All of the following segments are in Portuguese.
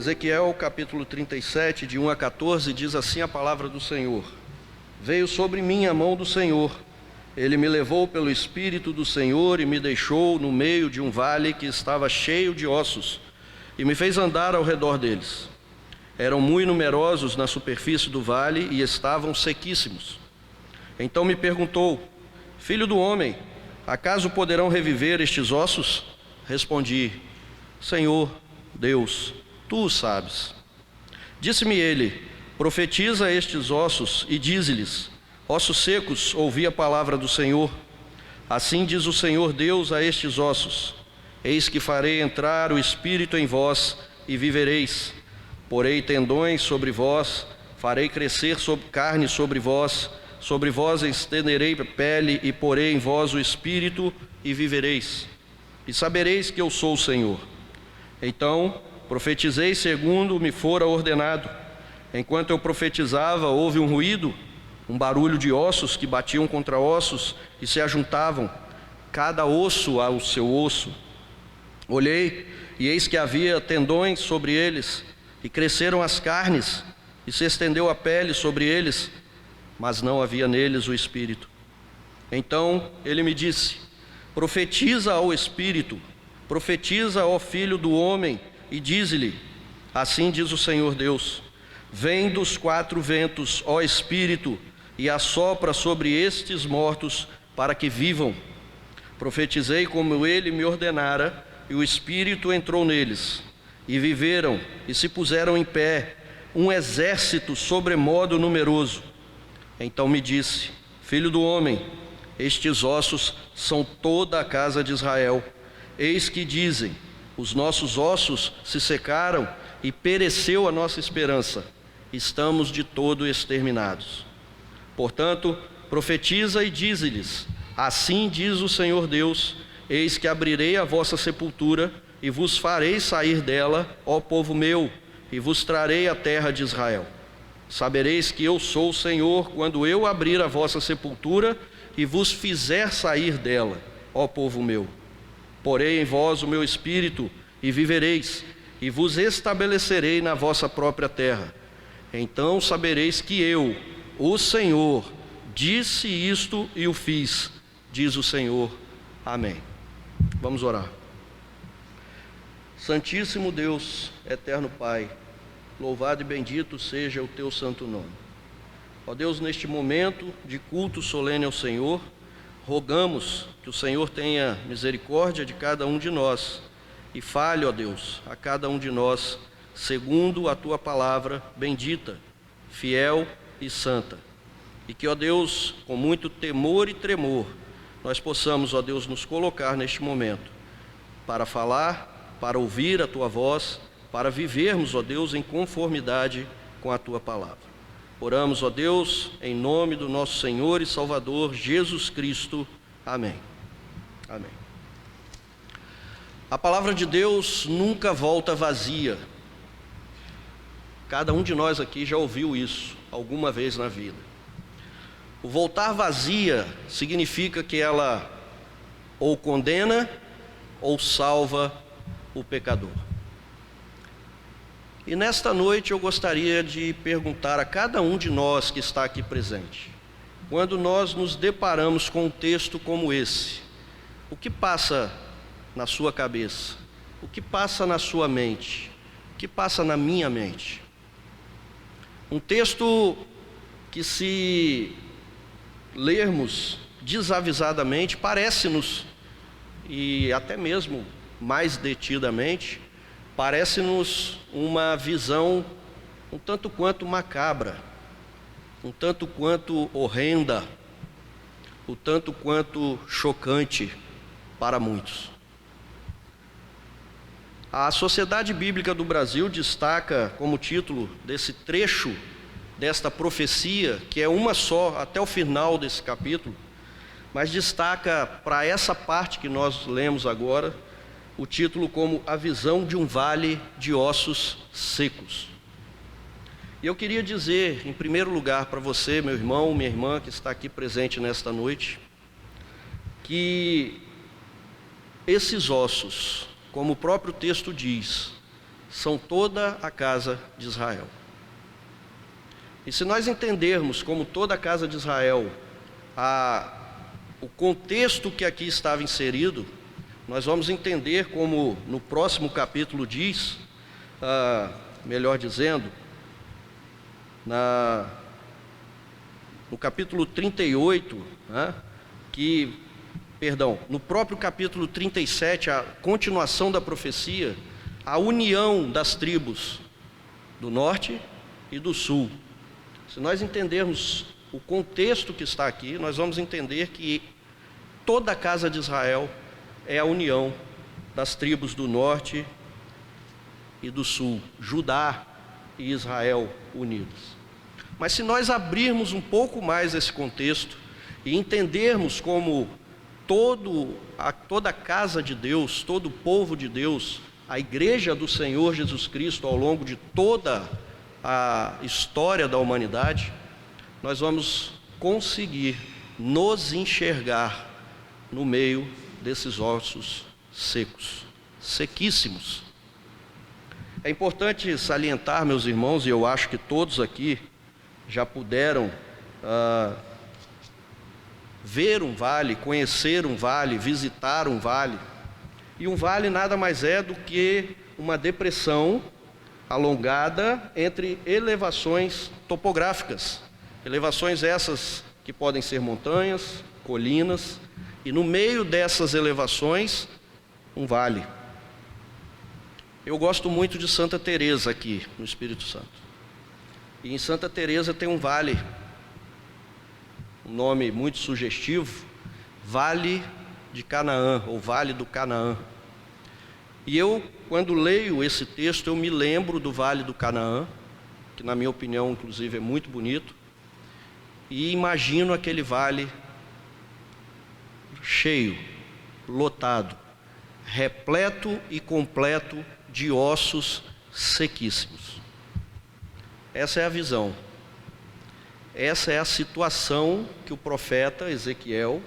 Ezequiel capítulo 37, de 1 a 14, diz assim a palavra do Senhor: Veio sobre mim a mão do Senhor, ele me levou pelo Espírito do Senhor e me deixou no meio de um vale que estava cheio de ossos, e me fez andar ao redor deles. Eram muito numerosos na superfície do vale e estavam sequíssimos. Então me perguntou: Filho do homem, acaso poderão reviver estes ossos? Respondi: Senhor Deus, tu o sabes. Disse-me ele: Profetiza a estes ossos e dize-lhes: Ossos secos, ouvi a palavra do Senhor. Assim diz o Senhor Deus a estes ossos: Eis que farei entrar o Espírito em vós e vivereis. Porei tendões sobre vós, farei crescer carne sobre vós estenderei a pele e porei em vós o Espírito e vivereis. E sabereis que eu sou o Senhor. Então profetizei segundo me fora ordenado. Enquanto eu profetizava, houve um ruído, um barulho de ossos que batiam contra ossos e se ajuntavam, cada osso ao seu osso. Olhei, e eis que havia tendões sobre eles, e cresceram as carnes, e se estendeu a pele sobre eles, mas não havia neles o Espírito. Então ele me disse: Profetiza ao Espírito, profetiza ao Filho do homem, e dize-lhe: Assim diz o Senhor Deus: Vem dos quatro ventos, ó Espírito, e assopra sobre estes mortos, para que vivam. Profetizei como ele me ordenara, e o Espírito entrou neles, e viveram, e se puseram em pé, um exército sobremodo numeroso. Então me disse: Filho do homem, estes ossos são toda a casa de Israel. Eis que dizem: Os nossos ossos se secaram e pereceu a nossa esperança. Estamos de todo exterminados. Portanto, profetiza e dize-lhes: Assim diz o Senhor Deus: Eis que abrirei a vossa sepultura e vos farei sair dela, ó povo meu, e vos trarei a terra de Israel. Sabereis que eu sou o Senhor, quando eu abrir a vossa sepultura e vos fizer sair dela, ó povo meu. Porei em vós o meu espírito e vivereis, e vos estabelecerei na vossa própria terra. Então sabereis que eu, o Senhor, disse isto e o fiz, diz o Senhor. Amém. Vamos orar. Santíssimo Deus, eterno Pai, louvado e bendito seja o teu santo nome. Ó Deus, neste momento de culto solene ao Senhor, rogamos que o Senhor tenha misericórdia de cada um de nós e fale, ó Deus, a cada um de nós, segundo a tua palavra bendita, fiel e santa. E que, ó Deus, com muito temor e tremor, nós possamos, ó Deus, nos colocar neste momento para falar, para ouvir a tua voz, para vivermos, ó Deus, em conformidade com a tua palavra. Oramos, ó Deus, em nome do nosso Senhor e Salvador Jesus Cristo. Amém. Amém. A palavra de Deus nunca volta vazia. Cada um de nós aqui já ouviu isso alguma vez na vida. O voltar vazia significa que ela ou condena ou salva o pecador. E nesta noite eu gostaria de perguntar a cada um de nós que está aqui presente: quando nós nos deparamos com um texto como esse, o que passa na sua cabeça? O que passa na sua mente? O que passa na minha mente? Um texto que, se lermos desavisadamente, parece-nos, e até mesmo mais detidamente, parece-nos uma visão um tanto quanto macabra, um tanto quanto horrenda, um tanto quanto chocante para muitos. A Sociedade Bíblica do Brasil destaca como título desse trecho, desta profecia, que é uma só até o final desse capítulo, mas destaca para essa parte que nós lemos agora, o título como A Visão de um Vale de Ossos Secos. E eu queria dizer, em primeiro lugar, para você, meu irmão, minha irmã, que está aqui presente nesta noite, que esses ossos, como o próprio texto diz, são toda a casa de Israel. E se nós entendermos como toda a casa de Israel, o contexto que aqui estava inserido, nós vamos entender como no próximo capítulo diz, melhor dizendo, no capítulo 38, no próprio capítulo 37, a continuação da profecia, a união das tribos do norte e do sul. Se nós entendermos o contexto que está aqui, nós vamos entender que toda a casa de Israel é a união das tribos do norte e do sul, Judá e Israel unidos. Mas se nós abrirmos um pouco mais esse contexto e entendermos como toda a casa de Deus, todo o povo de Deus, a igreja do Senhor Jesus Cristo ao longo de toda a história da humanidade, nós vamos conseguir nos enxergar no meio desses ossos secos, sequíssimos. É importante salientar, meus irmãos, e eu acho que todos aqui já puderam ver um vale, conhecer um vale, visitar um vale. E um vale nada mais é do que uma depressão alongada entre elevações topográficas. Elevações essas que podem ser montanhas, colinas, e no meio dessas elevações, um vale. Eu gosto muito de Santa Teresa aqui, no Espírito Santo. E em Santa Teresa tem um vale, um nome muito sugestivo, Vale de Canaã, ou Vale do Canaã. E eu, quando leio esse texto, eu me lembro do Vale do Canaã, que na minha opinião, inclusive, é muito bonito, e imagino aquele vale cheio, lotado, repleto e completo de ossos sequíssimos. Essa é a visão, essa é a situação que o profeta Ezequiel,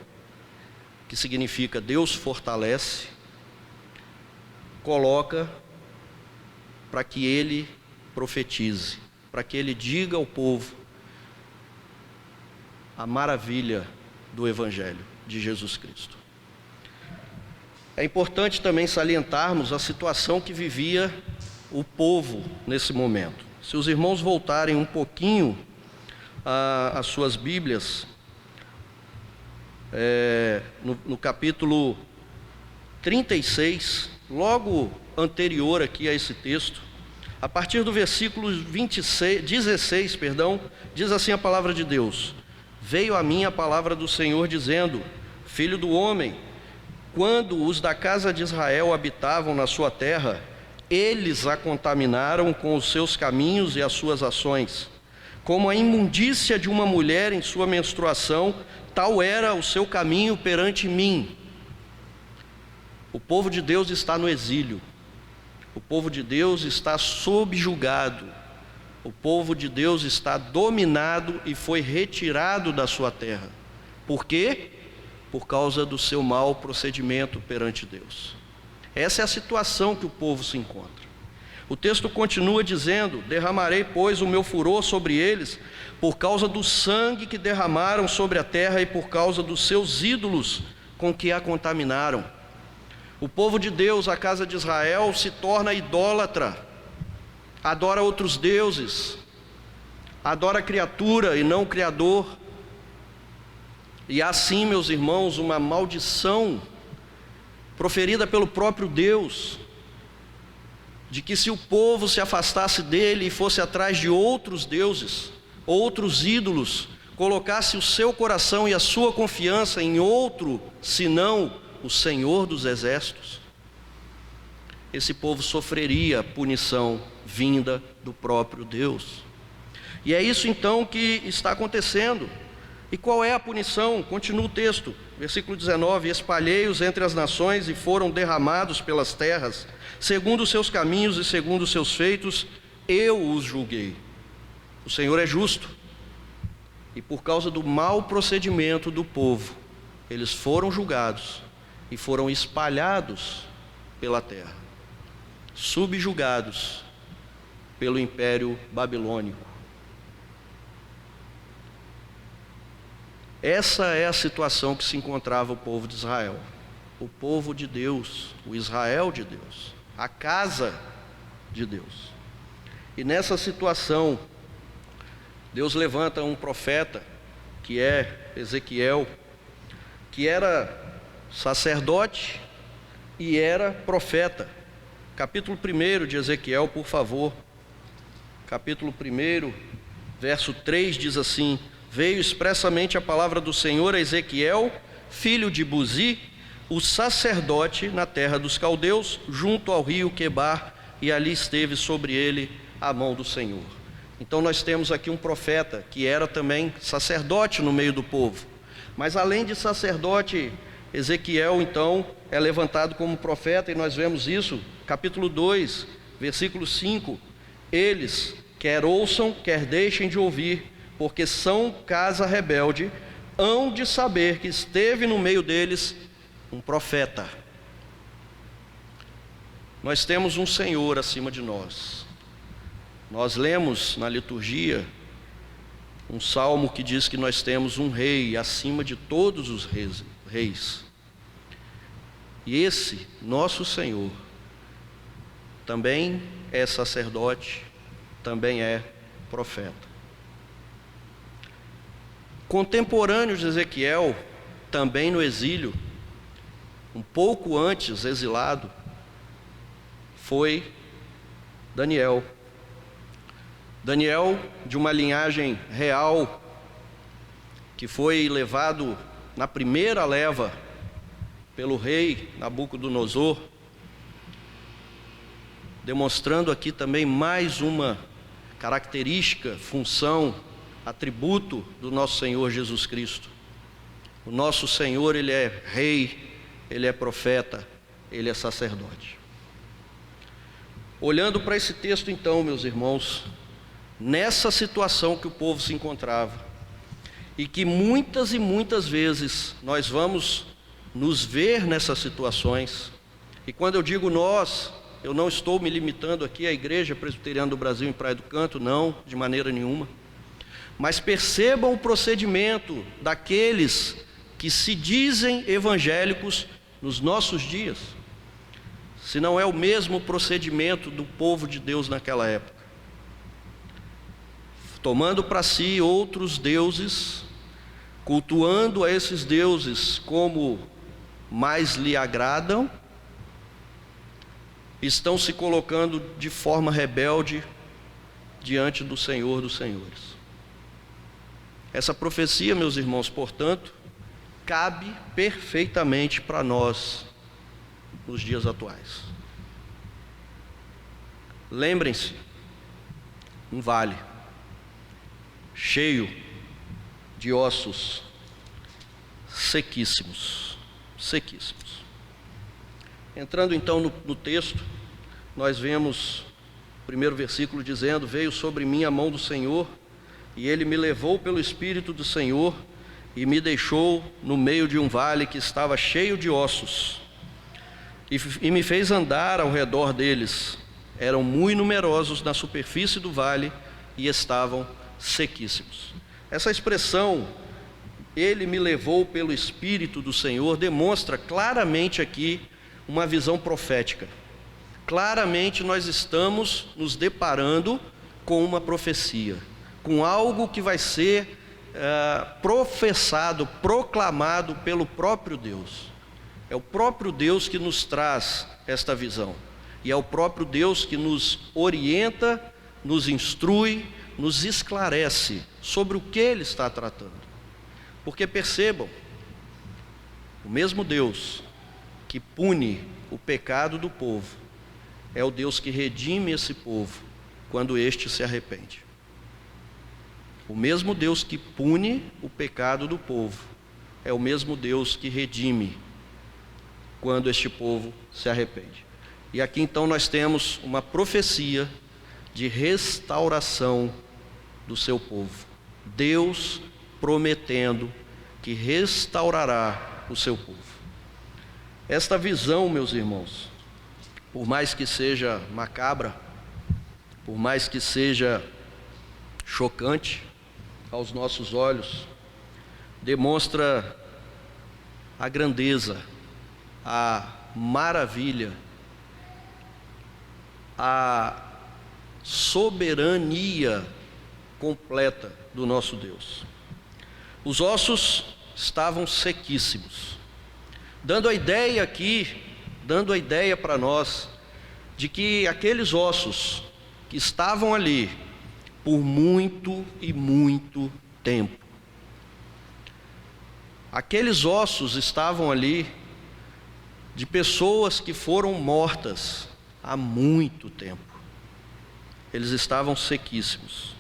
que significa Deus fortalece, coloca para que ele profetize, para que ele diga ao povo a maravilha do Evangelho de Jesus Cristo. É importante também salientarmos a situação que vivia o povo nesse momento. Se os irmãos voltarem um pouquinho às suas Bíblias, no capítulo 36, logo anterior aqui a esse texto, a partir do versículo 16, diz assim a palavra de Deus: Veio a mim a palavra do Senhor dizendo: Filho do homem, quando os da casa de Israel habitavam na sua terra, eles a contaminaram com os seus caminhos e as suas ações. Como a imundícia de uma mulher em sua menstruação, tal era o seu caminho perante mim. O povo de Deus está no exílio. O povo de Deus está subjugado. O povo de Deus está dominado e foi retirado da sua terra. Por quê? Por causa do seu mau procedimento perante Deus. Essa é a situação que o povo se encontra. O texto continua dizendo: Derramarei, pois, o meu furor sobre eles, por causa do sangue que derramaram sobre a terra e por causa dos seus ídolos com que a contaminaram. O povo de Deus, a casa de Israel, se torna idólatra, adora outros deuses, adora a criatura e não o Criador. E assim, meus irmãos, uma maldição proferida pelo próprio Deus, de que se o povo se afastasse dele e fosse atrás de outros deuses, outros ídolos, colocasse o seu coração e a sua confiança em outro, senão o Senhor dos exércitos, esse povo sofreria a punição vinda do próprio Deus. E é isso então que está acontecendo. E qual é a punição? Continua o texto, versículo 19: Espalhei-os entre as nações e foram derramados pelas terras, segundo os seus caminhos e segundo os seus feitos, eu os julguei. O Senhor é justo, e por causa do mau procedimento do povo, eles foram julgados e foram espalhados pela terra, subjugados pelo Império Babilônico. Essa é a situação que se encontrava o povo de Israel, o povo de Deus, o Israel de Deus, a casa de Deus. E nessa situação, Deus levanta um profeta, que é Ezequiel, que era sacerdote e era profeta. Capítulo 1 de Ezequiel, por favor. Capítulo 1, verso 3 diz assim: veio expressamente a palavra do Senhor a Ezequiel, filho de Buzi, o sacerdote, na terra dos caldeus, junto ao rio Quebar, e ali esteve sobre ele a mão do Senhor. Então nós temos aqui um profeta que era também sacerdote no meio do povo. Mas além de sacerdote, Ezequiel então é levantado como profeta, e nós vemos isso, capítulo 2, versículo 5. Eles, quer ouçam, quer deixem de ouvir, porque são casa rebelde, hão de saber que esteve no meio deles um profeta. Nós temos um Senhor acima de nós. Nós lemos na liturgia um salmo que diz que nós temos um rei acima de todos os reis. E esse nosso Senhor também é sacerdote, também é profeta. Contemporâneo de Ezequiel, também no exílio, um pouco antes exilado, foi Daniel. Daniel, de uma linhagem real, que foi levado na primeira leva pelo rei Nabucodonosor, demonstrando aqui também mais uma característica, função, atributo do nosso Senhor Jesus Cristo. O nosso Senhor, Ele é rei, Ele é profeta, Ele é sacerdote. Olhando para esse texto então, meus irmãos, nessa situação que o povo se encontrava, e que muitas e muitas vezes nós vamos nos ver nessas situações, e quando eu digo nós, eu não estou me limitando aqui à Igreja Presbiteriana do Brasil em Praia do Canto, não, de maneira nenhuma, mas percebam o procedimento daqueles que se dizem evangélicos nos nossos dias, se não é o mesmo procedimento do povo de Deus naquela época, tomando para si outros deuses, cultuando a esses deuses como mais lhe agradam, estão se colocando de forma rebelde diante do Senhor dos Senhores. Essa profecia, meus irmãos, portanto, cabe perfeitamente para nós nos dias atuais. Lembrem-se, um vale cheio de ossos sequíssimos. Entrando então no texto, nós vemos o primeiro versículo dizendo: veio sobre mim a mão do Senhor, e ele me levou pelo Espírito do Senhor, e me deixou no meio de um vale que estava cheio de ossos, e me fez andar ao redor deles. Eram muito numerosos na superfície do vale, e estavam sequíssimos. Essa expressão, ele me levou pelo Espírito do Senhor, demonstra claramente aqui uma visão profética. Claramente nós estamos nos deparando com uma profecia, com algo que vai ser professado, proclamado pelo próprio Deus. É o próprio Deus que nos traz esta visão, e é o próprio Deus que nos orienta, nos instrui, nos esclarece sobre o que Ele está tratando. Porque percebam, o mesmo Deus que pune o pecado do povo é o Deus que redime esse povo quando este se arrepende. O mesmo Deus que pune o pecado do povo é o mesmo Deus que redime quando este povo se arrepende. E aqui então nós temos uma profecia de restauração do seu povo. Deus prometendo que restaurará o seu povo. Esta visão, meus irmãos, por mais que seja macabra, por mais que seja chocante aos nossos olhos, demonstra a grandeza, a maravilha, a soberania completa do nosso Deus. Os ossos estavam sequíssimos, dando a ideia para nós de que aqueles ossos que estavam ali por muito e muito tempo, aqueles ossos estavam ali de pessoas que foram mortas há muito tempo. Eles estavam sequíssimos.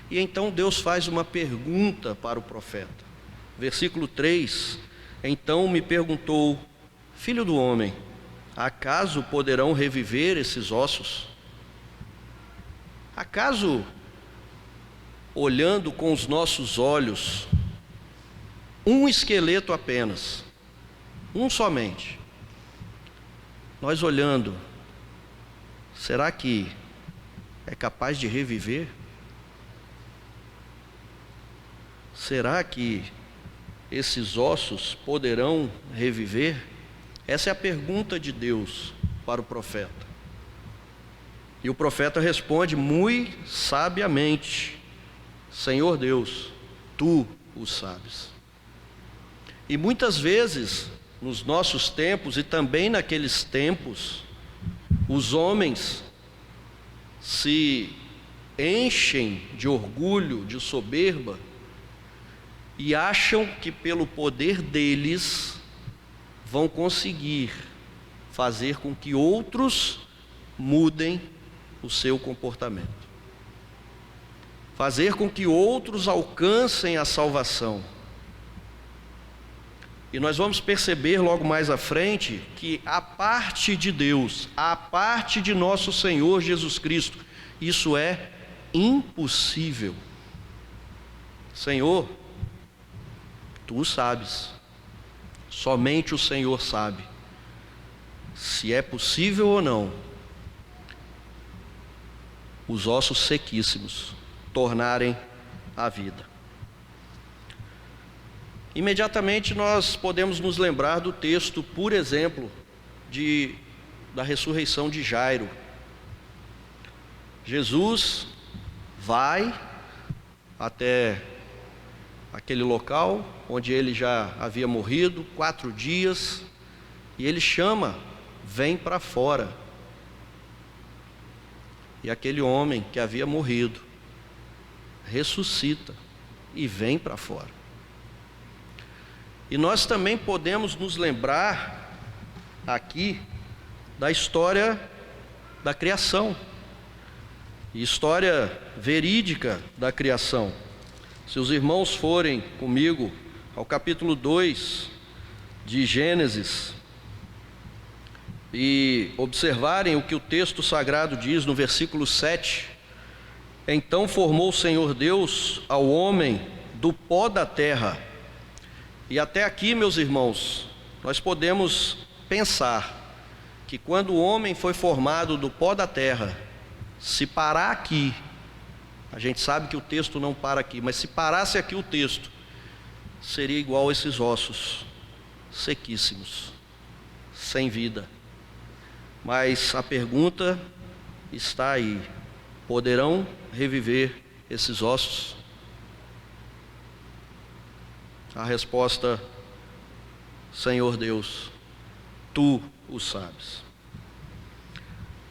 E então Deus faz uma pergunta para o profeta. Versículo 3: Então me perguntou: Filho do homem, acaso poderão reviver esses ossos? Acaso, olhando com os nossos olhos, um esqueleto apenas, um somente, nós olhando, será que é capaz de reviver? Será que esses ossos poderão reviver? Essa é a pergunta de Deus para o profeta. E o profeta responde muito sabiamente: Senhor Deus, Tu o sabes. E muitas vezes, nos nossos tempos e também naqueles tempos, os homens se enchem de orgulho, de soberba, e acham que pelo poder deles vão conseguir fazer com que outros mudem o seu comportamento, fazer com que outros alcancem a salvação. E nós vamos perceber logo mais à frente que a parte de Deus, a parte de nosso Senhor Jesus Cristo, isso é impossível. Senhor, Tu sabes, somente o Senhor sabe se é possível ou não os ossos sequíssimos tornarem a vida. Imediatamente nós podemos nos lembrar do texto, por exemplo, da ressurreição de Jairo. Jesus vai até aquele local onde ele já havia morrido 4 dias, e ele chama: vem para fora. E aquele homem que havia morrido ressuscita e vem para fora. E nós também podemos nos lembrar aqui da história da criação, história verídica da criação. Se os irmãos forem comigo ao capítulo 2 de Gênesis e observarem o que o texto sagrado diz no versículo 7: Então formou o Senhor Deus ao homem do pó da terra. E até aqui, meus irmãos, nós podemos pensar que quando o homem foi formado do pó da terra, se parar aqui, a gente sabe que o texto não para aqui, mas se parasse aqui o texto, seria igual a esses ossos sequíssimos, sem vida. Mas a pergunta está aí: poderão reviver esses ossos? A resposta: Senhor Deus, Tu o sabes.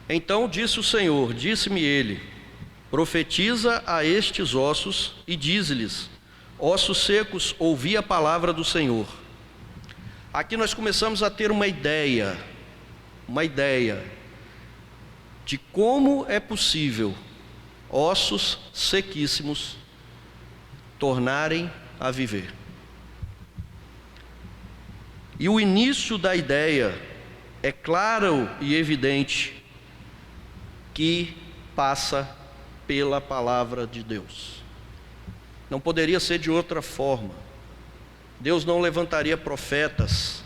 Então disse o Senhor, disse-me Ele: profetiza a estes ossos e dize-lhes: ossos secos, ouvi a palavra do Senhor. Aqui nós começamos a ter uma ideia de como é possível ossos sequíssimos tornarem a viver. E o início da ideia é claro e evidente que passa pela palavra de Deus. Não poderia ser de outra forma. Deus não levantaria profetas,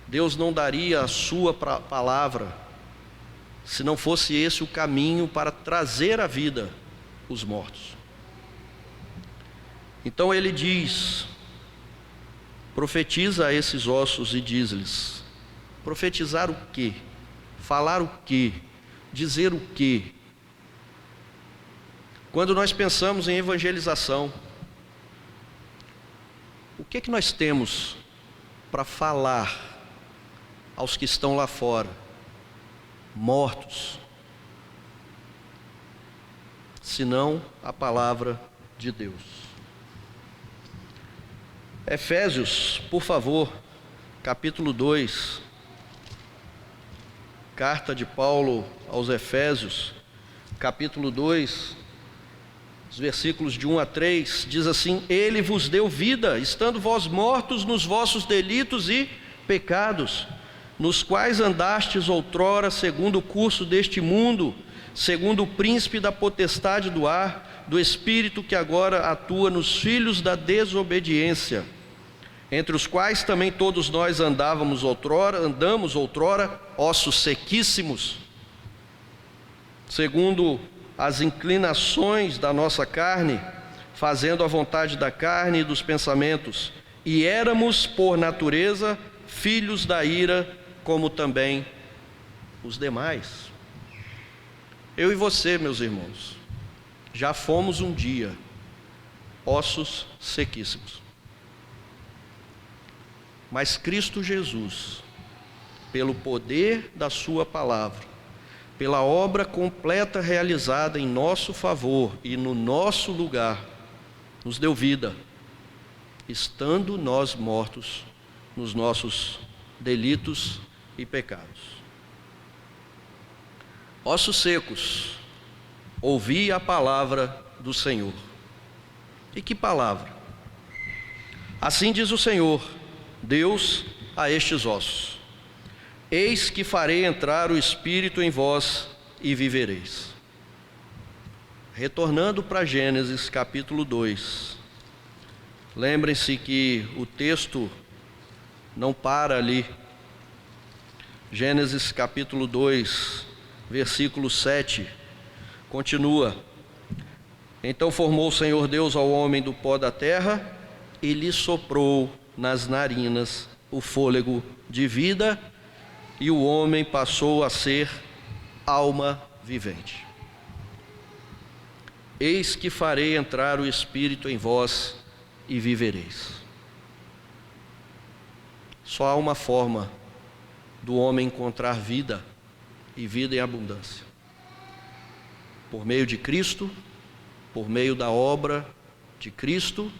Deus não daria a sua palavra se não fosse esse o caminho para trazer à vida os mortos. Então ele diz, profetiza a esses ossos e diz-lhes: profetizar o quê? Falar o quê? Dizer o quê? Quando nós pensamos em evangelização, o que é que nós temos para falar aos que estão lá fora, mortos, senão a palavra de Deus? Efésios, por favor, capítulo 2, carta de Paulo aos Efésios, capítulo 2, os versículos de 1 a 3, diz assim: Ele vos deu vida, estando vós mortos nos vossos delitos e pecados, nos quais andastes outrora segundo o curso deste mundo, segundo o príncipe da potestade do ar, do espírito que agora atua nos filhos da desobediência, entre os quais também todos nós andamos outrora, ossos sequíssimos, segundo as inclinações da nossa carne, fazendo a vontade da carne e dos pensamentos, e éramos por natureza filhos da ira, como também os demais. Eu e você, meus irmãos, já fomos um dia ossos sequíssimos. Mas Cristo Jesus, pelo poder da sua palavra, pela obra completa realizada em nosso favor e no nosso lugar, nos deu vida, estando nós mortos nos nossos delitos e pecados. Ossos secos, ouvi a palavra do Senhor. E que palavra? Assim diz o Senhor, Deus, a estes ossos: eis que farei entrar o Espírito em vós e vivereis. Retornando para Gênesis capítulo 2, lembrem-se que o texto não para ali. Gênesis capítulo 2, versículo 7, continua: Então formou o Senhor Deus ao homem do pó da terra e lhe soprou nas narinas o fôlego de vida, e o homem passou a ser alma vivente. Eis que farei entrar o Espírito em vós e vivereis. Só há uma forma do homem encontrar vida, e vida em abundância: por meio de Cristo, por meio da obra de Cristo,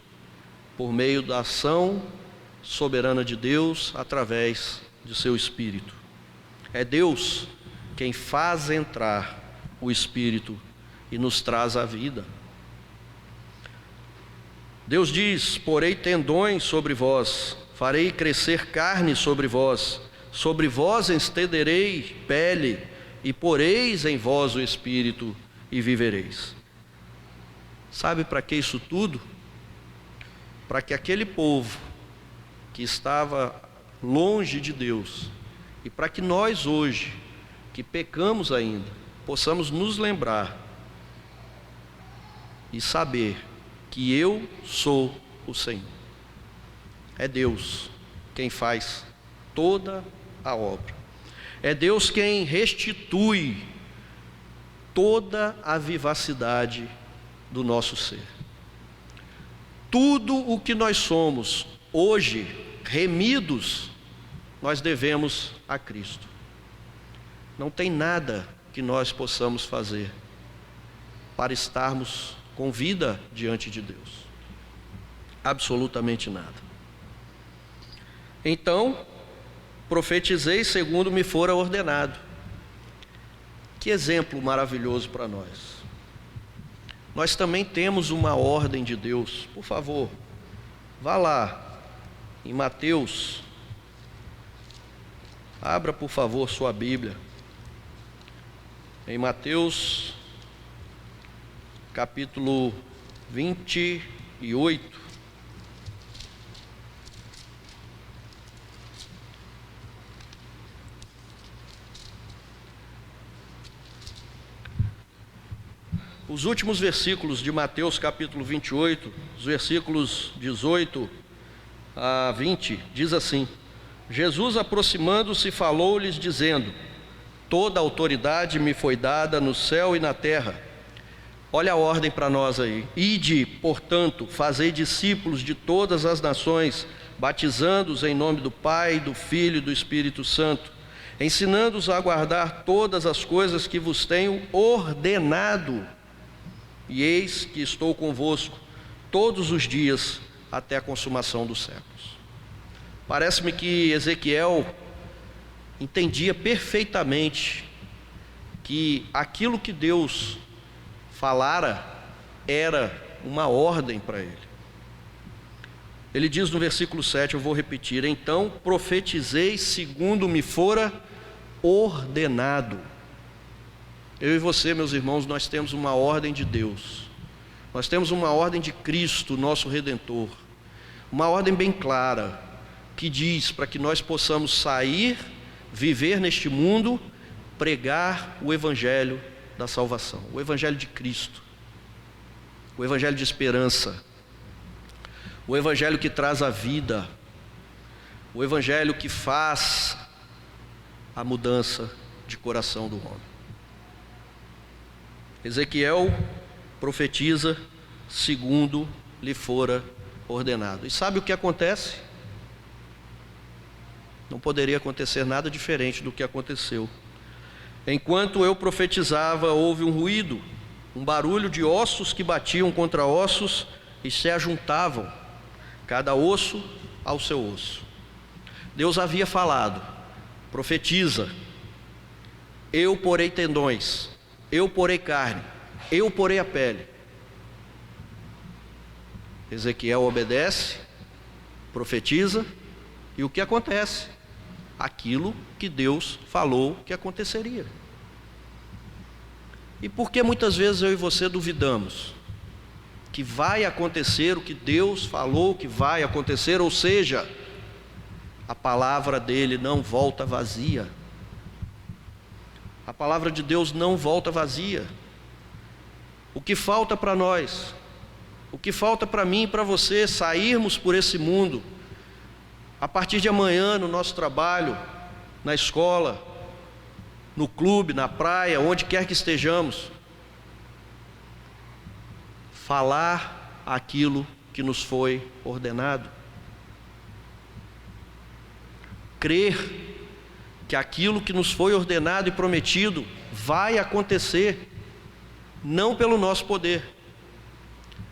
por meio da ação soberana de Deus através de seu Espírito. É Deus quem faz entrar o Espírito e nos traz a vida. Deus diz: porei tendões sobre vós, farei crescer carne sobre vós estenderei pele, e poreis em vós o Espírito e vivereis. Sabe para que isso tudo? Para que aquele povo que estava longe de Deus, e para que nós hoje, que pecamos ainda, possamos nos lembrar e saber que eu sou o Senhor. É Deus quem faz toda a obra. É Deus quem restitui toda a vivacidade do nosso ser. Tudo o que nós somos hoje, remidos, nós devemos a Cristo. Não tem nada que nós possamos fazer para estarmos com vida diante de Deus. Absolutamente nada. Então, profetizei segundo me fora ordenado. Que exemplo maravilhoso para nós. Nós também temos uma ordem de Deus. Por favor, vá lá em Mateus. Abra, por favor, sua Bíblia. Em Mateus, capítulo 28. Os últimos versículos de Mateus capítulo 28, os versículos 18 a 20, diz assim: Jesus, aproximando-se, falou-lhes dizendo: toda a autoridade me foi dada no céu e na terra. Olha a ordem para nós aí. Ide, portanto, fazei discípulos de todas as nações, batizando-os em nome do Pai, do Filho e do Espírito Santo, ensinando-os a guardar todas as coisas que vos tenho ordenado. E eis que estou convosco todos os dias até a consumação dos séculos. Parece-me que Ezequiel entendia perfeitamente que aquilo que Deus falara era uma ordem para ele. Ele diz no versículo 7, eu vou repetir: então profetizei segundo me fora ordenado. Eu e você, meus irmãos, nós temos uma ordem de Deus. Nós temos uma ordem de Cristo, nosso Redentor. Uma ordem bem clara, que diz para que nós possamos sair, viver neste mundo, pregar o Evangelho da salvação, o Evangelho de Cristo, o Evangelho de esperança, o Evangelho que traz a vida, o Evangelho que faz a mudança de coração do homem. Ezequiel profetiza segundo lhe fora ordenado. E sabe o que acontece? Não poderia acontecer nada diferente do que aconteceu. Enquanto eu profetizava, houve um ruído, um barulho de ossos que batiam contra ossos e se ajuntavam, cada osso ao seu osso. Deus havia falado: profetiza, eu porei tendões, eu porei carne, eu porei a pele. Ezequiel obedece, profetiza, e o que acontece? Aquilo que Deus falou que aconteceria. E por que muitas vezes eu e você duvidamos que vai acontecer o que Deus falou que vai acontecer? Ou seja, a palavra dele não volta vazia. A palavra de Deus não volta vazia. O que falta para nós, o que falta para mim e para você sairmos por esse mundo, a partir de amanhã, no nosso trabalho, na escola, no clube, na praia, onde quer que estejamos, falar aquilo que nos foi ordenado, crer que aquilo que nos foi ordenado e prometido vai acontecer, não pelo nosso poder,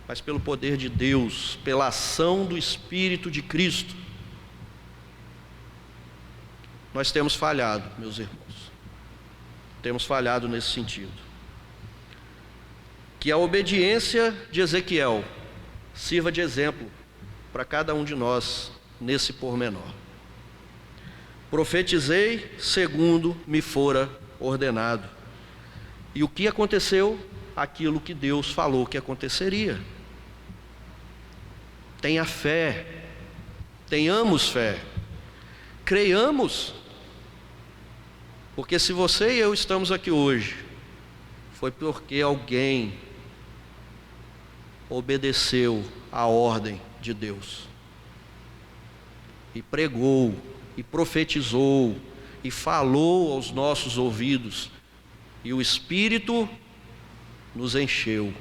mas pelo poder de Deus, pela ação do Espírito de Cristo. Nós temos falhado, meus irmãos, temos falhado nesse sentido. Que a obediência de Ezequiel sirva de exemplo para cada um de nós nesse pormenor. Profetizei segundo me fora ordenado. E o que aconteceu? Aquilo que Deus falou que aconteceria. Tenha fé, tenhamos fé, creiamos. Porque se você e eu estamos aqui hoje, foi porque alguém obedeceu a ordem de Deus e pregou, e profetizou, e falou aos nossos ouvidos, e o Espírito nos encheu,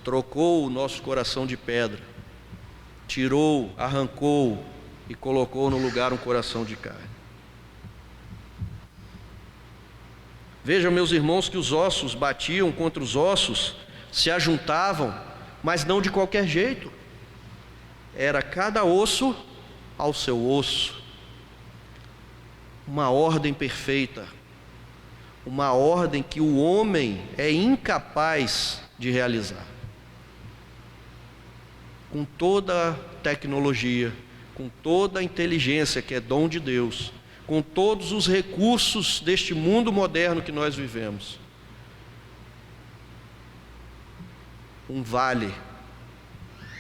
trocou o nosso coração de pedra, tirou, arrancou e colocou no lugar um coração de carne. Vejam, meus irmãos, que os ossos batiam contra os ossos, se ajuntavam, mas não de qualquer jeito. Era cada osso ao seu osso. Uma ordem perfeita, uma ordem que o homem é incapaz de realizar. Com toda a tecnologia, com toda a inteligência que é dom de Deus, com todos os recursos deste mundo moderno que nós vivemos, um vale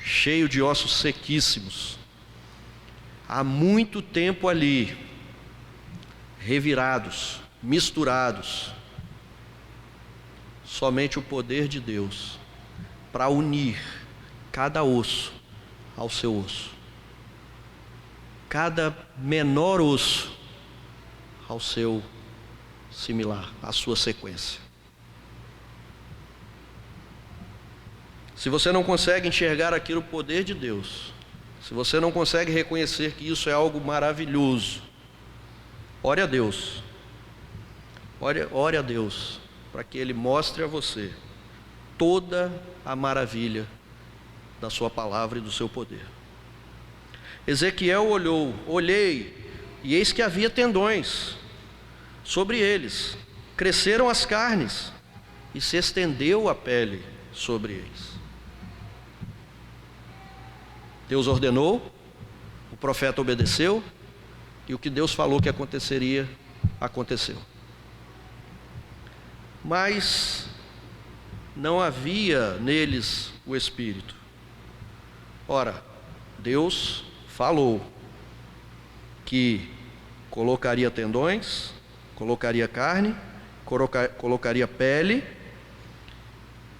cheio de ossos sequíssimos, há muito tempo ali, revirados, misturados, somente o poder de Deus para unir cada osso ao seu osso, cada menor osso ao seu similar, à sua sequência. Se você não consegue enxergar aquilo, o poder de Deus, se você não consegue reconhecer que isso é algo maravilhoso, ore a Deus, ore a Deus, para que Ele mostre a você toda a maravilha da sua palavra e do seu poder. Ezequiel olhei, e eis que havia tendões sobre eles, cresceram as carnes, e se estendeu a pele sobre eles. Deus ordenou, o profeta obedeceu, e o que Deus falou que aconteceria, aconteceu. Mas não havia neles o Espírito. Ora, Deus falou que colocaria tendões, colocaria carne, colocaria pele,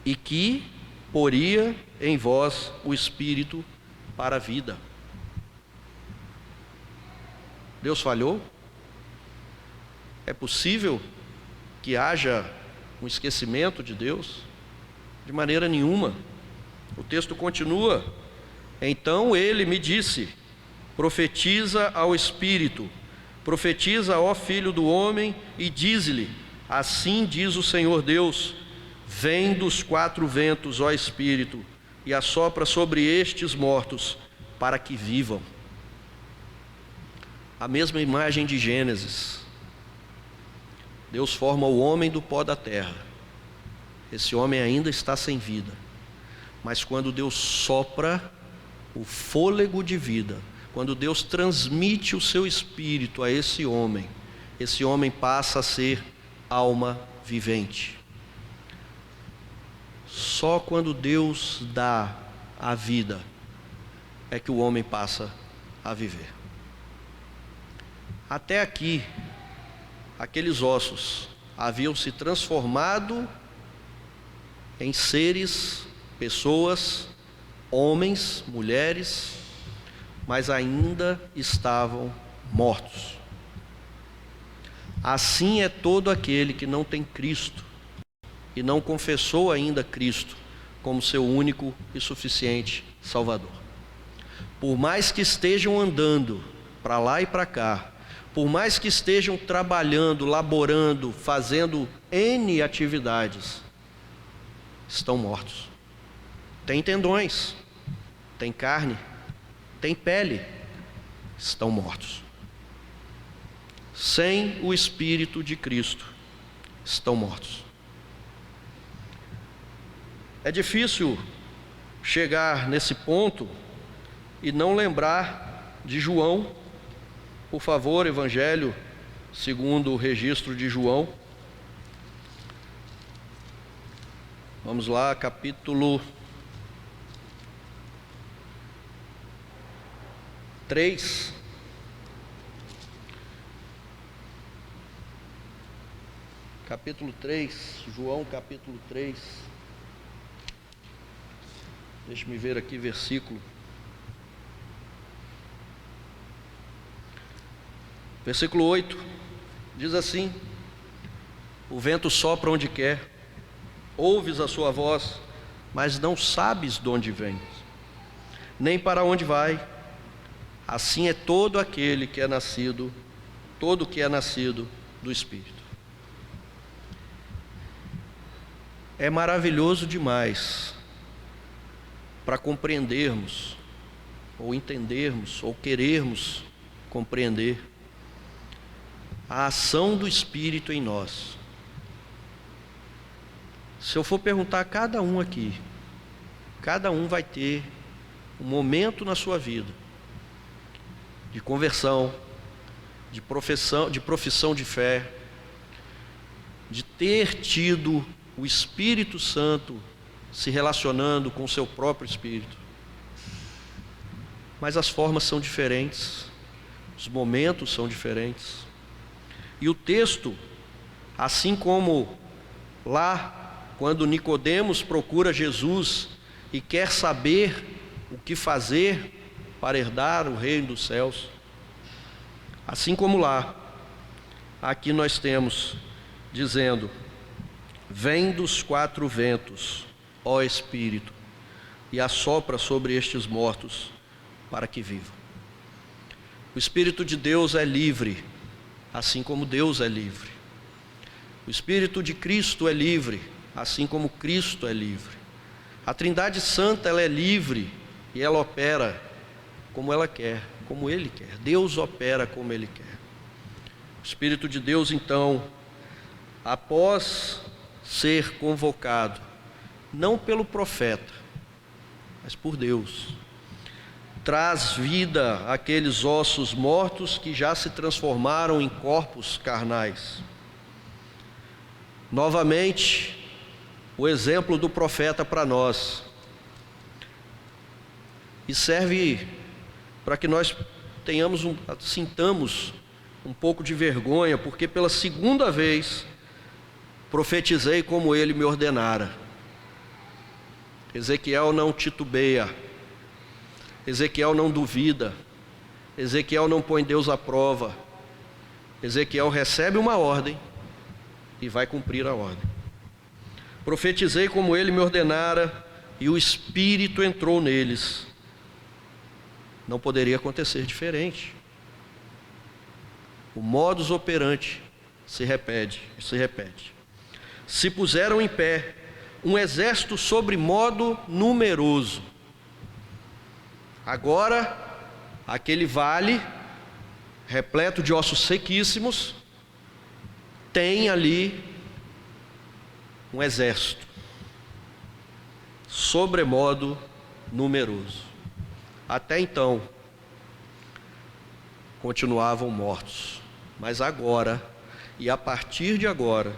e que poria em vós o Espírito para a vida. Deus falhou? É possível que haja um esquecimento de Deus? De maneira nenhuma. O texto continua: então ele me disse, profetiza ao Espírito, profetiza, ó filho do homem, e dize-lhe, assim diz o Senhor Deus, vem dos quatro ventos, ó Espírito, e assopra sobre estes mortos, para que vivam. A mesma imagem de Gênesis. Deus forma o homem do pó da terra. Esse homem ainda está sem vida, mas quando Deus sopra o fôlego de vida, quando Deus transmite o seu espírito a esse homem passa a ser alma vivente. Só quando Deus dá a vida é que o homem passa a viver. Até aqui, aqueles ossos haviam se transformado em seres, pessoas, homens, mulheres, mas ainda estavam mortos. Assim é todo aquele que não tem Cristo e não confessou ainda Cristo como seu único e suficiente Salvador. Por mais que estejam andando para lá e para cá, por mais que estejam trabalhando, laborando, fazendo N atividades, estão mortos. Tem tendões, tem carne, tem pele, estão mortos. Sem o Espírito de Cristo, estão mortos. É difícil chegar nesse ponto e não lembrar de João. Por favor, Evangelho segundo o registro de João. Vamos lá, capítulo 3. Capítulo 3, João capítulo 3. Deixe-me ver aqui versículo. Versículo 8, diz assim: o vento sopra onde quer, ouves a sua voz, mas não sabes de onde vem, nem para onde vai. Assim é todo aquele que é nascido, todo que é nascido do Espírito. É maravilhoso demais para compreendermos, ou entendermos, ou querermos compreender a ação do Espírito em nós. Se eu for perguntar a cada um aqui, cada um vai ter um momento na sua vida de conversão, de profissão de fé, de ter tido o Espírito Santo se relacionando com o seu próprio Espírito. Mas as formas são diferentes, os momentos são diferentes. E o texto, assim como lá quando Nicodemos procura Jesus e quer saber o que fazer para herdar o reino dos céus. Assim como lá, aqui nós temos dizendo: vem dos quatro ventos, ó Espírito, e assopra sobre estes mortos para que vivam. O Espírito de Deus é livre, assim como Deus é livre. O Espírito de Cristo é livre, assim como Cristo é livre. A Trindade Santa, ela é livre e ela opera como ela quer, como Ele quer. Deus opera como Ele quer. O Espírito de Deus, então, após ser convocado, não pelo profeta, mas por Deus, traz vida àqueles ossos mortos que já se transformaram em corpos carnais. Novamente, o exemplo do profeta para nós, e serve para que nós sintamos um pouco de vergonha, porque pela segunda vez profetizei como ele me ordenara. Ezequiel não titubeia, Ezequiel não duvida, Ezequiel não põe Deus à prova. Ezequiel recebe uma ordem e vai cumprir a ordem. Profetizei como ele me ordenara, e o Espírito entrou neles. Não poderia acontecer diferente. O modus operandi se repete. Se puseram em pé um exército sobremodo numeroso. Agora, aquele vale, repleto de ossos sequíssimos, tem ali um exército sobremodo numeroso. Até então, continuavam mortos, mas agora, e a partir de agora,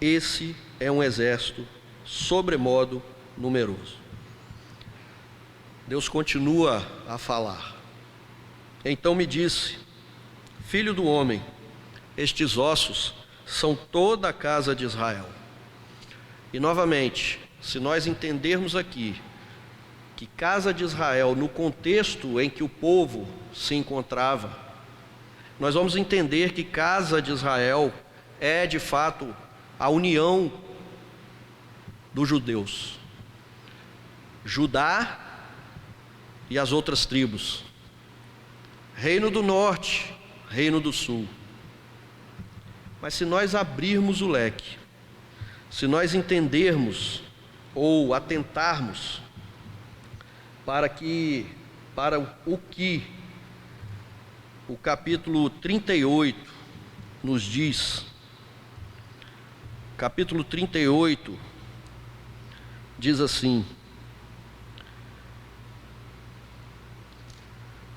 esse é um exército sobremodo numeroso. Deus continua a falar. Então me disse: filho do homem, estes ossos são toda a casa de Israel. E novamente, se nós entendermos aqui que casa de Israel, no contexto em que o povo se encontrava, nós vamos entender que casa de Israel é de fato a união dos judeus, Judá e as outras tribos, Reino do Norte, Reino do Sul. Mas se nós abrirmos o leque, se nós entendermos ou atentarmos para o que o capítulo 38 nos diz. Capítulo 38 diz assim,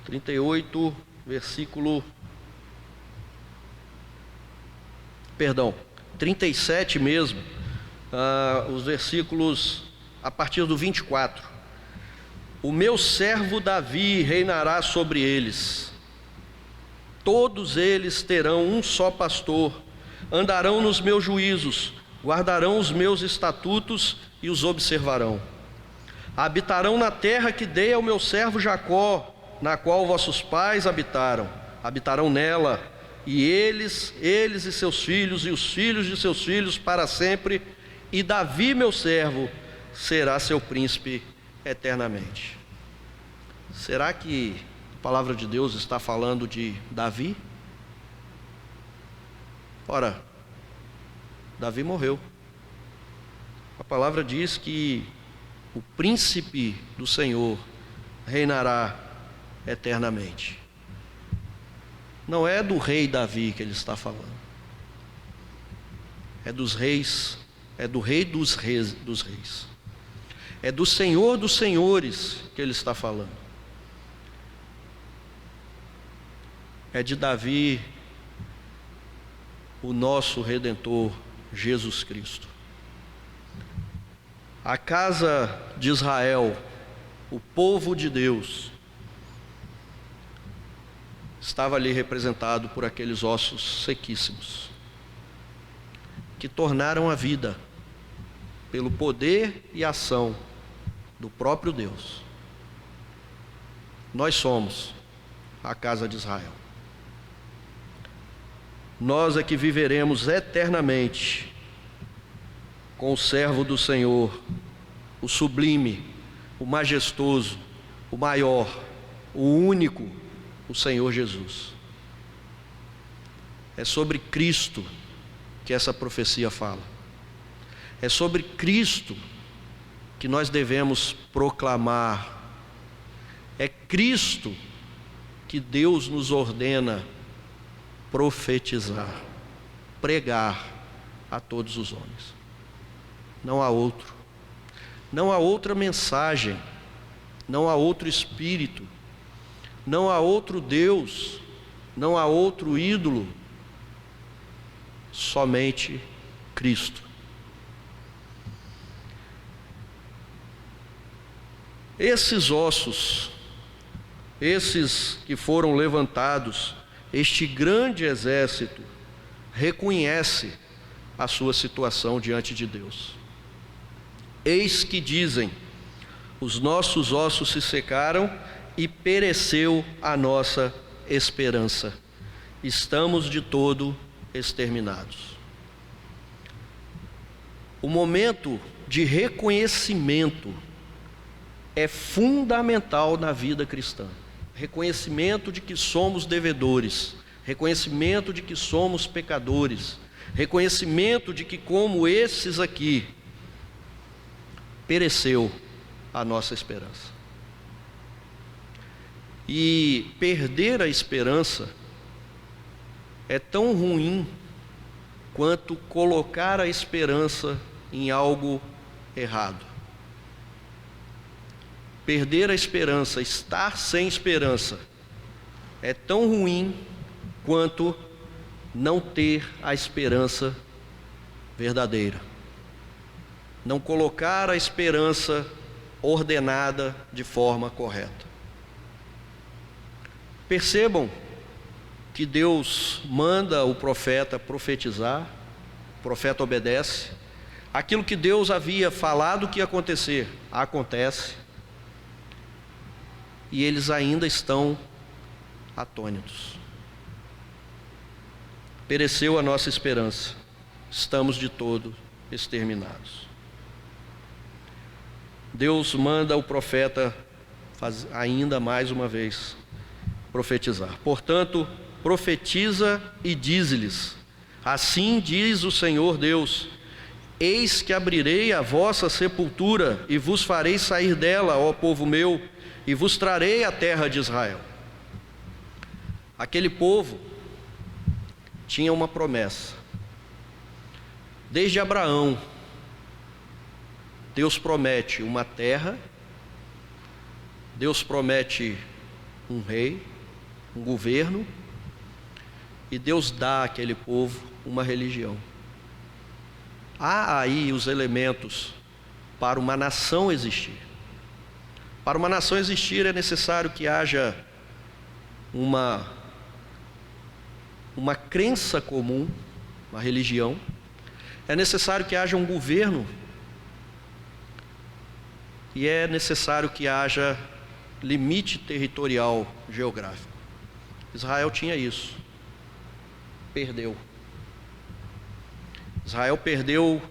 38, versículo, 37 mesmo, os versículos a partir do 24. O meu servo Davi reinará sobre eles. Todos eles terão um só pastor, andarão nos meus juízos, guardarão os meus estatutos e os observarão. Habitarão na terra que dei ao meu servo Jacó, na qual vossos pais habitaram. Habitarão nela, e eles e seus filhos, e os filhos de seus filhos para sempre, e Davi, meu servo, será seu príncipe eternamente. Será que a palavra de Deus está falando de Davi? Ora, Davi morreu. A palavra diz que o príncipe do Senhor reinará eternamente. Não é do rei Davi que ele está falando. É dos reis, é do rei dos reis. É do Senhor dos senhores que ele está falando. É de Davi, o nosso Redentor, Jesus Cristo. A casa de Israel, o povo de Deus, estava ali representado por aqueles ossos sequíssimos, que tornaram a vida, pelo poder e ação do próprio Deus. Nós somos a casa de Israel. Nós é que viveremos eternamente com o servo do Senhor, o sublime, o majestoso, o maior, o único, o Senhor Jesus. É sobre Cristo que essa profecia fala. É sobre Cristo que nós devemos proclamar. É Cristo que Deus nos ordena profetizar, pregar a todos os homens. Não há outro. Não há outra mensagem. Não há outro espírito. Não há outro Deus. Não há outro ídolo. Somente Cristo. Esses ossos, esses que foram levantados, este grande exército, reconhece a sua situação diante de Deus. Eis que dizem: os nossos ossos se secaram e pereceu a nossa esperança. Estamos de todo exterminados. O momento de reconhecimento é fundamental na vida cristã. Reconhecimento de que somos devedores, reconhecimento de que somos pecadores, reconhecimento de que, como esses aqui, pereceu a nossa esperança. E perder a esperança é tão ruim quanto colocar a esperança em algo errado. Perder a esperança, estar sem esperança, é tão ruim quanto não ter a esperança verdadeira. Não colocar a esperança ordenada de forma correta. Percebam que Deus manda o profeta profetizar, o profeta obedece. Aquilo que Deus havia falado que ia acontecer, acontece. E eles ainda estão atônitos. Pereceu a nossa esperança, estamos de todo exterminados. Deus manda o profeta ainda mais uma vez profetizar. Portanto, profetiza e dize-lhes: assim diz o Senhor Deus: eis que abrirei a vossa sepultura e vos farei sair dela, ó povo meu, e vos trarei a terra de Israel. Aquele povo tinha uma promessa. Desde Abraão, Deus promete uma terra, Deus promete um rei, um governo, e Deus dá àquele povo uma religião. Há aí os elementos para uma nação existir. Para uma nação existir é necessário que haja uma crença comum, uma religião. É necessário que haja um governo. E é necessário que haja limite territorial geográfico. Israel tinha isso. Perdeu. Israel perdeu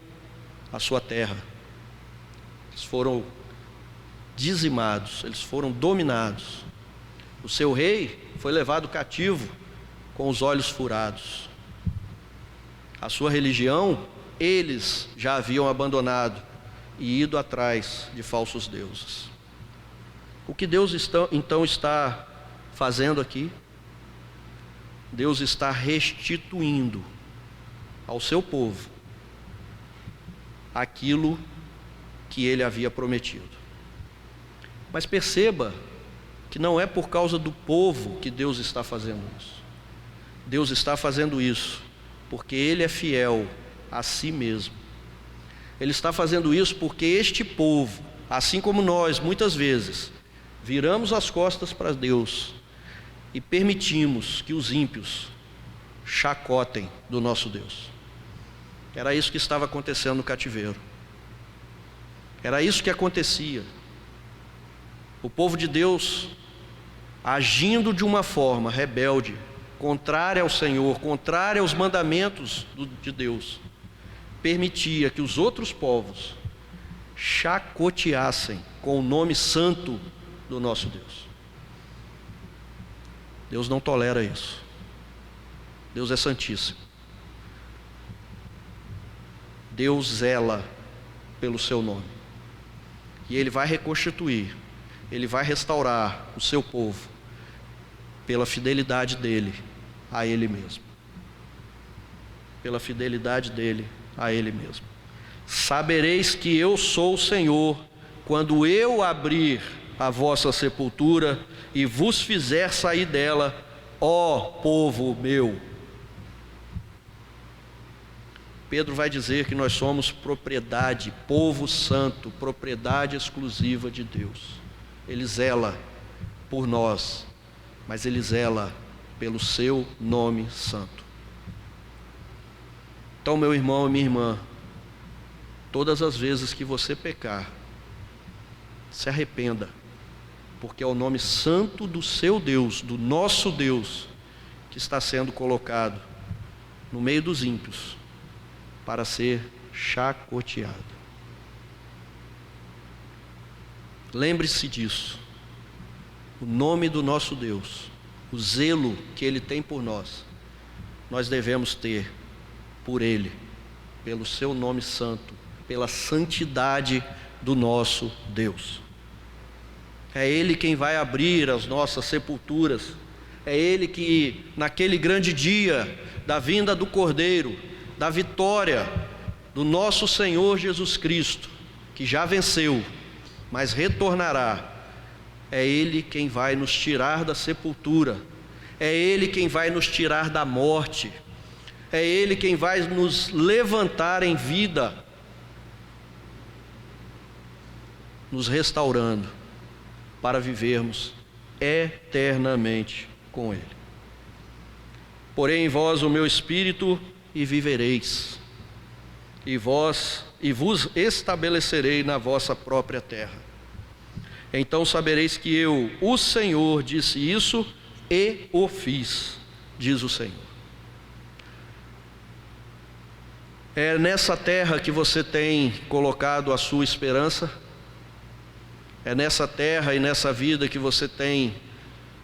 a sua terra. Eles foram dizimados, eles foram dominados. O seu rei foi levado cativo com os olhos furados. A sua religião, eles já haviam abandonado e ido atrás de falsos deuses. O que Deus então está fazendo aqui? Deus está restituindo ao seu povo aquilo que ele havia prometido. Mas perceba que não é por causa do povo que Deus está fazendo isso. Deus está fazendo isso porque Ele é fiel a si mesmo. Ele está fazendo isso porque este povo, assim como nós, muitas vezes, viramos as costas para Deus e permitimos que os ímpios chacotem do nosso Deus. Era isso que estava acontecendo no cativeiro. Era isso que acontecia. O povo de Deus, agindo de uma forma rebelde, contrária ao Senhor, contrária aos mandamentos de Deus, permitia que os outros povos chacoteassem com o nome santo do nosso Deus. Deus não tolera isso. Deus é santíssimo. Deus zela pelo seu nome. E Ele vai reconstituir, Ele vai restaurar o seu povo pela fidelidade dEle a Ele mesmo. Pela fidelidade dEle a Ele mesmo. Sabereis que eu sou o Senhor, quando eu abrir a vossa sepultura e vos fizer sair dela, ó povo meu. Pedro vai dizer que nós somos propriedade, povo santo, propriedade exclusiva de Deus. Ele zela por nós, mas Ele zela pelo seu nome santo. Então, meu irmão e minha irmã, todas as vezes que você pecar, se arrependa, porque é o nome santo do seu Deus, do nosso Deus, que está sendo colocado no meio dos ímpios, para ser chacoteado. Lembre-se disso. O nome do nosso Deus, o zelo que Ele tem por nós, nós devemos ter por Ele, pelo seu nome santo, pela santidade do nosso Deus. É Ele quem vai abrir as nossas sepulturas. É Ele que, naquele grande dia da vinda do Cordeiro, da vitória do nosso Senhor Jesus Cristo, que já venceu, mas retornará, é Ele quem vai nos tirar da sepultura, é Ele quem vai nos tirar da morte, é Ele quem vai nos levantar em vida, nos restaurando, para vivermos eternamente com Ele. Porém em vós o meu Espírito, e vivereis, e vos estabelecerei na vossa própria terra. Então sabereis que eu, o Senhor, disse isso e o fiz, diz o Senhor. É nessa terra que você tem colocado a sua esperança? É nessa terra e nessa vida que você tem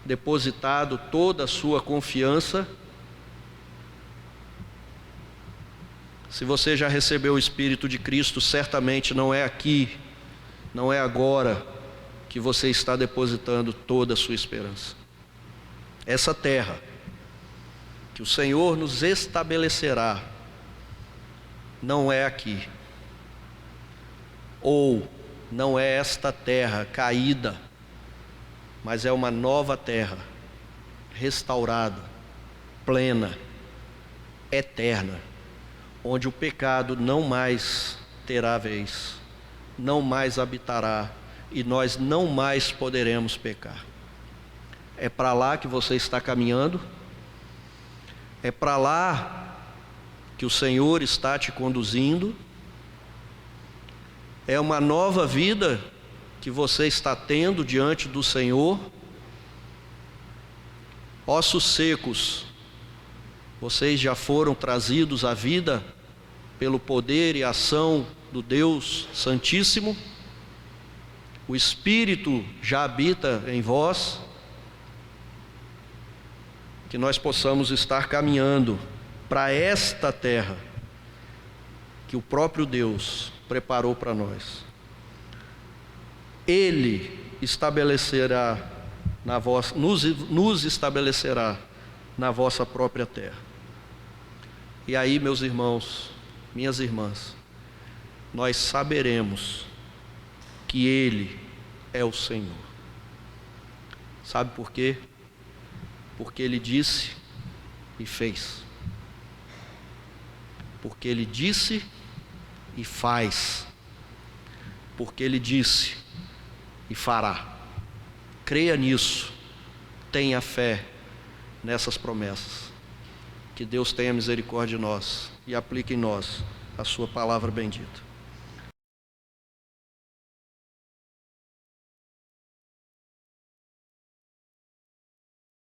depositado toda a sua confiança? Se você já recebeu o Espírito de Cristo, certamente não é aqui, não é agora que você está depositando toda a sua esperança. Essa terra que o Senhor nos estabelecerá, não é aqui. Ou não é esta terra caída, mas é uma nova terra, restaurada, plena, eterna, onde o pecado não mais terá vez, não mais habitará, e nós não mais poderemos pecar. É para lá que você está caminhando? É para lá que o Senhor está te conduzindo? É uma nova vida que você está tendo diante do Senhor? Ossos secos, vocês já foram trazidos à vida pelo poder e ação do Deus Santíssimo? O Espírito já habita em vós? Que nós possamos estar caminhando para esta terra que o próprio Deus preparou para nós. Ele estabelecerá na vossa, nos estabelecerá na vossa própria terra. E aí, meus irmãos, minhas irmãs, nós saberemos que Ele é o Senhor. Sabe por quê? Porque Ele disse e fez. Porque Ele disse e faz. Porque Ele disse e fará. Creia nisso. Tenha fé nessas promessas. Que Deus tenha misericórdia de nós e aplique em nós a sua palavra bendita.